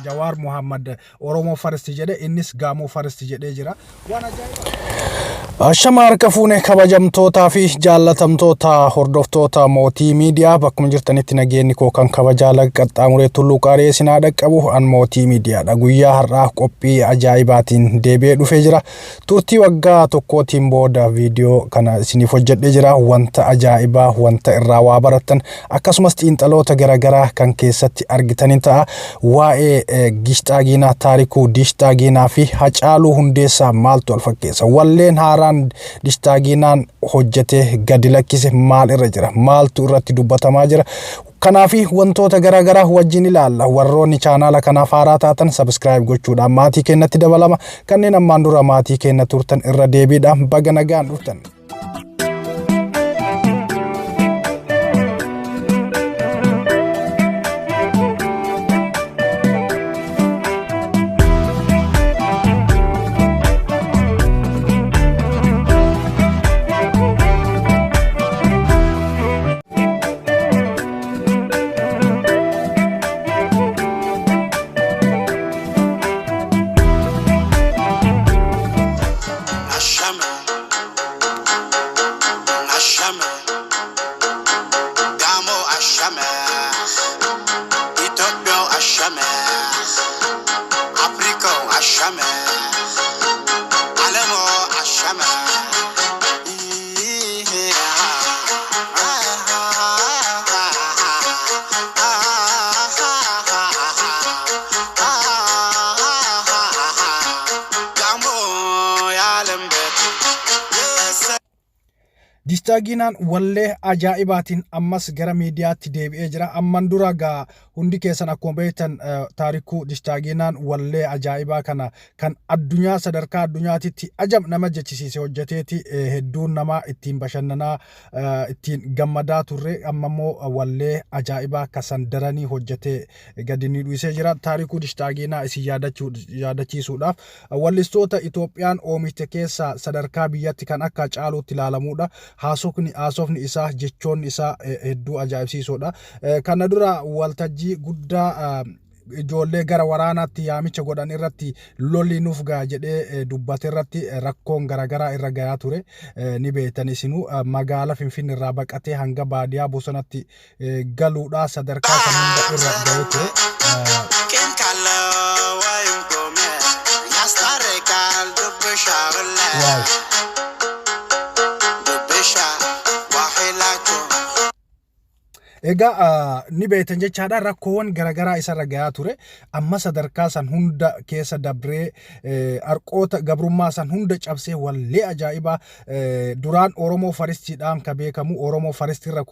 Jawar Muhammad Oromo Farsti jedhe innis Gamoo Farsti jedhee jira waan ajaa'iba. Shama harka fuune kabajamtootaa fi jaallatamtoota hordoftoota mootii miidiyaa bakkuma jirtanitti nageenyi koo kan kabajaa qaxxaamuree tulluu qaaree sinaa dhaqqabu an mootii miidiyaadha. Guyyaa har'aa qophii ajaa'ibaatiin deebi'ee dhufee jira. Turtii waggaa tokkootiin booda viidiyoo kana isiniif hojjedhee jira. Wanta ajaa'ibaa wanta irraa waa barattan akkasumas xiinxaloota garaagaraa kan keessatti argitaniin ta'a. Waa'ee Gishxaaginaa taarikuu Gishxaaginaa fi Hacaaluu Hundeessaa maaltu wal fakkeessa? Walleen haaraan Gishxaaginaan hojjetee gadi lakkise maal irra jira? Maaltu irratti dubbatamaa jira? Kanaafi wantoota garaagaraa wajjin ilaalla. Warroonni chaanaala kanaaf haaraa taatan subscribe gochuudhaan maatii keenyatti dabalama. Kanneen ammaan dura maatii keenya turtan irra deebiidhaan baga nagaan dhuftan. Gishxaaginaan wallee ajaa'ibaatiin ammas gara miidiyaatti deebi'ee jira. Amman dura gaa hundi keessan akkuma beektan taarikuu Gishxaaginaan wallee ajaa'ibaa kana kan addunyaa sadarkaa addunyaatitti ajab nama jechisiise hojjeteeti hedduun nama ittiin bashannanaa ittiin gammadaa turre ammammoo wallee ajaa'ibaa kasan daranii hojjetee gadi ni dhiisee jira. Taarikuu Gishxaaginaa isin yaadachiisuudhaaf wallistoota Itoophiyaan oomishte keessa sadarkaa biyyatti kan akka Hacaaluutti ilaalamuudha. Haasofni isaa jechoonni isaa hedduu ajaa'ibsiisoodha. Kana dura waltajjii guddaa ijoollee gara waraanaatti yaamicha godhan irratti lolli nuuf ga'a jedhee dubbate irratti rakkoon garaagaraa irra gayaa ture. Ni beektan isinuu magaalaa Finfinnee irraa baqatee hanga baadiyyaa bosonatti galuudhaa sadarkaa kan hunda irra ga'ee ture. Egaa ni beektan jechaadha rakkoowwan garaagaraa isarra gayaa ture. Amma sadarkaa san hunda keessa dabree harqoota gabrummaa san hunda cabsee wallee ajaa'ibaa duraan Oromoo Faristiidhaan kan beekamu Oromoo Faristirra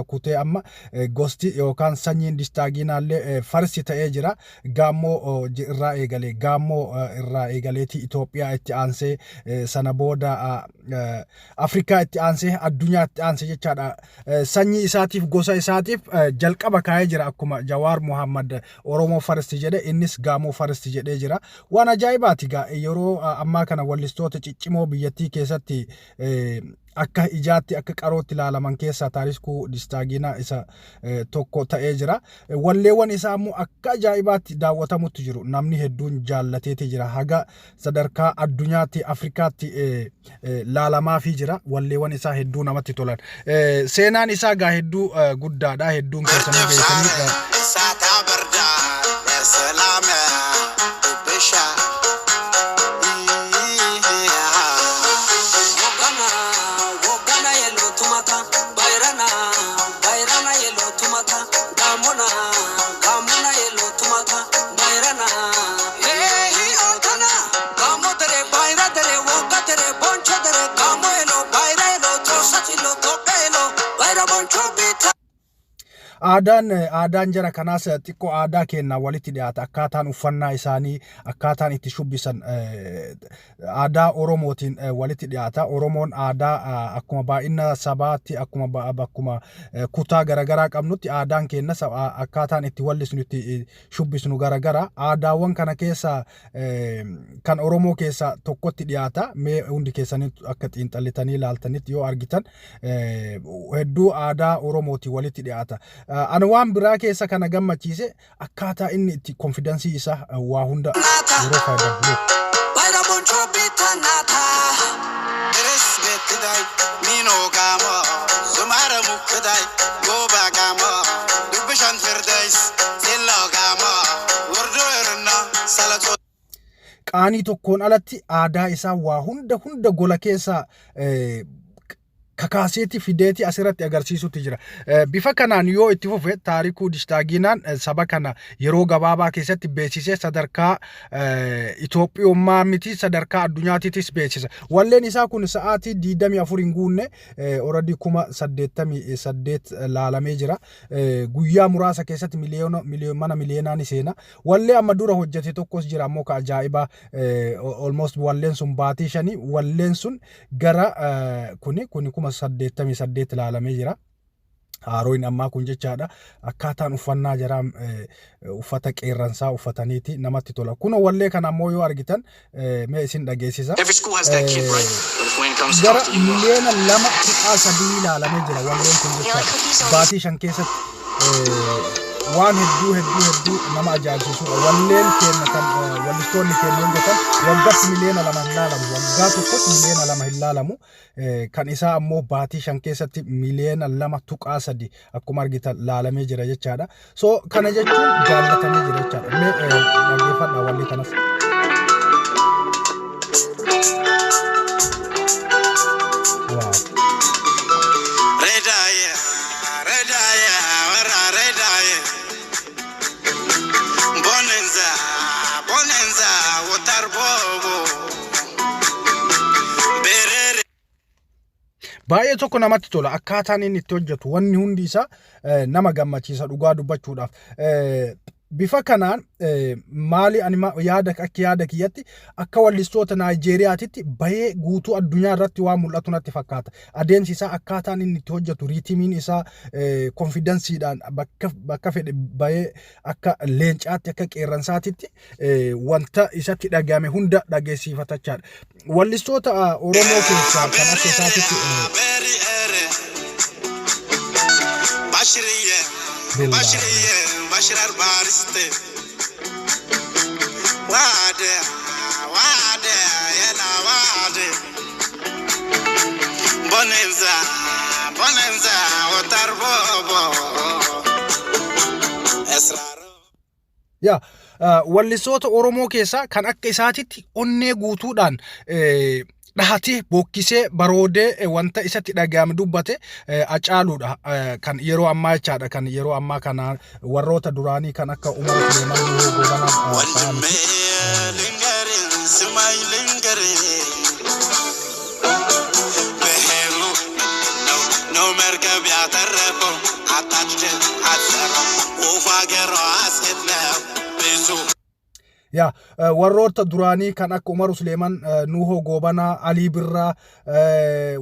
kutee amma gosti yookaan sanyiin Gishxaaginaallee Farsi ta'ee jira. Gaammoo irraa eegalee Gaammoo irraa eegaleeti Itoophiyaa itti aansee sana booda Afrikaa itti aansee addunyaa itti aansee jechaadha. Sanyii isaatiif gosa isaa jalqaba kaa'ee jira akkuma Jawar Muhammad Oromo Farsti jedhe innis Gamoo Farsti jedhee jira. Waan ajaa'ibaati yeroo ammaa kana wallistoota ciccimoo biyyattii keessatti akka ijaatti akka qarootti ilaalaman keessaa taarikuu Gishxaaginaa isa tokko ta'ee jira. Walleewwan isaa immoo akka ajaa'ibaatti daawwatamutti jiru. Namni hedduun jaallateeti jira. Haga sadarkaa addunyaatti Afrikaatti laalamaa fi jira. Walleewwan isaa hedduu namatti tolan. Seenaan isaa gaa hedduu guddaadha. Hedduun keessanii beekanii aadaan jara kanaas xiqqoo aadaa keenna walitti dhiyaata akkaataan uffannaa isaanii akkaataan itti shubbisan aadaa Oromootiin walitti dhiyaata. Oromoon aadaa akkuma baay'ina sabaatti akkuma kutaa garagaraa qabnutti aadaan keenna akkaataan itti wallisnu itti shubbisnu garagara. Aadaawwan kana keessa kan Oromoo keessa tokkotti dhiyaata. Mee hundi keessanii akka xiinxallitanii ilaaltanitti yoo argitan hedduu aadaa Oromootiin walitti dhiyaata. Ana waan biraa keessa kana gammachiise akkaataa inni itti konfidensii isaa waa hunda yeroo fayyadamu. Qaanii tokkoon alatti aadaa isaa waa hunda gola keessa kakaaseeti fideeti asirratti agarsiisutti jira. Bifa kanaan yoo itti fufe taarikuu Dishtaaginaan saba kana yeroo gabaabaa keessatti beeksisee sadarkaa Itoophiyummaa miti sadarkaa addunyaattis beeksisa. Walleen isaa kun sa'aatii 24 hin guunne already 88 laalamee jira. Guyyaa muraasa keessatti miliyoonaan seena. Wallee amma dura hojjete tokkos jira ammoo ka ajaa'ibaa almost walleen sun baatii 5 walleen sun gara kuni 88 laalamee jira. Haaroin ammaa kun jechaadha. Akkaataan uffannaa jara uffata qeerransaa uffataniiti namatti tola. Kun wallee kana ammoo yoo argitan mee isin dhageessisa. Gara miliyoona 2.3 laalamee jira walleen kun jechaadha. Baatii 5 keessatti waan hedduu nama ajaa'ibsiisudha. Walleen keenya kan wallistoonni keenya hojjetan waggaatti miliyoona 2 hin laalamu. Waggaa tokkotti miliyoona 2 hin laalamu. Kan isaa ammoo baatii 5 keessatti miliyoona 2.3 akkuma argitan laalamee jira jechaadha. So kana jechuun jaallatamee jira jechaadha. Mee dhaggeeffadhaa wallee kanas. Baay'ee tokko namatti tola akkaataan inni itti hojjetu wanni hundi isaa nama gammachiisa dhugaa dubbachuudhaaf. Bifa kanaan maali ani yaada kiyyatti akka wallistoota Naayijeeriyaatitti bahee guutuu addunyaa irratti waan mul'atu natti fakkaata. Adeemsi isaa akkaataan inni itti hojjetu riitimiin isaa konfidensiidhaan bakka fedhe bahee akka leencaatti akka qeerransaatitti wanta isatti dhagahame hunda dhageessiifatachaadha. Wallistoota Oromoo keessaa kan akka isaatitti Bashir Arbariste Wade Yela Wade Bonenza Otarbobo Esraro Ya wallistoota Oromoo keessaa kan akka isaatitti onnee guutuudhaan dhahatee bokkisee baroodee wanta isatti dhagahame dubbate Hacaaluudha. Kan yeroo ammaa jechaadha. Kan yeroo ammaa kana warroota duraanii kan akka Umar Suleeman Ya warroota duraanii kan akka Umar Suleeman, Nuhoo Goobanaa, Alii Birraa,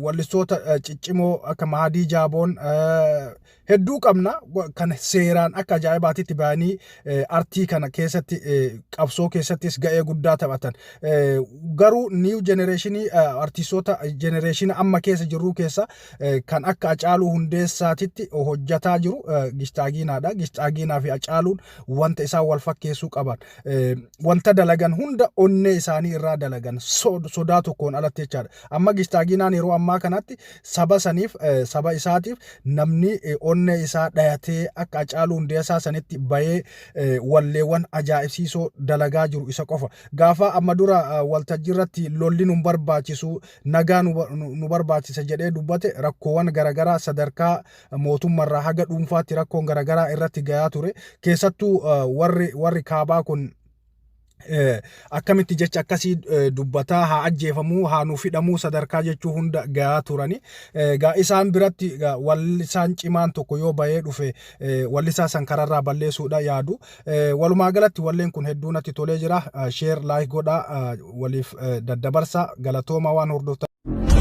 wallistoota ciccimoo akka Mahadii Jaaboon hedduu qabna kan seeraan akka ajaa'ibaatitti bahanii artii kana keessatti qabsoo keessattis ga'ee guddaa taphatan. Garuu new generationii artistoota generation amma keessa jirru keessa kan akka Hacaaluu Hundeessaatitti hojjataa jiru Dishtaagiinaadha. Dishtaagiinaa fi Hacaaluun wanta isaan wal fakkeessuu qaban. Wanta dalagan hunda onnee isaanii irraa dalagan sodaa tokkoon alatti jechaadha. Amma Dishtaagiinaan yeroo ammaa kanatti saba isaatiif namni onnee isaa dhayatee akka Hacaaluu Hundeessaa sanitti bahee walleewwan ajaa'ibsiisoo dalagaa jiru isa qofa. Gaafa amma dura waltajjii irratti lolli nu barbaachisu nagaa nu barbaachisa jedhee dubbate rakkoowwan garagaraa sadarkaa mootummaarraa haga dhuunfaatti rakkoon garagaraa irratti gahaa ture. Keessattuu warri kaabaa kun akkamitti jecha akkasii dubbataa haa ajjeefamuu haa nuuf hidhamuu sadarkaa jechuu hunda gahaa turani. Gaa isaan biratti wallisaan cimaan tokko yoo bahee dhufe wallisaa san kararraa balleessuudha yaadu. Walumaa galatti walleen kun hedduu natti tolee jira. Sheer laayik godhaa waliif daddabarsa galatooma waan hordoftan.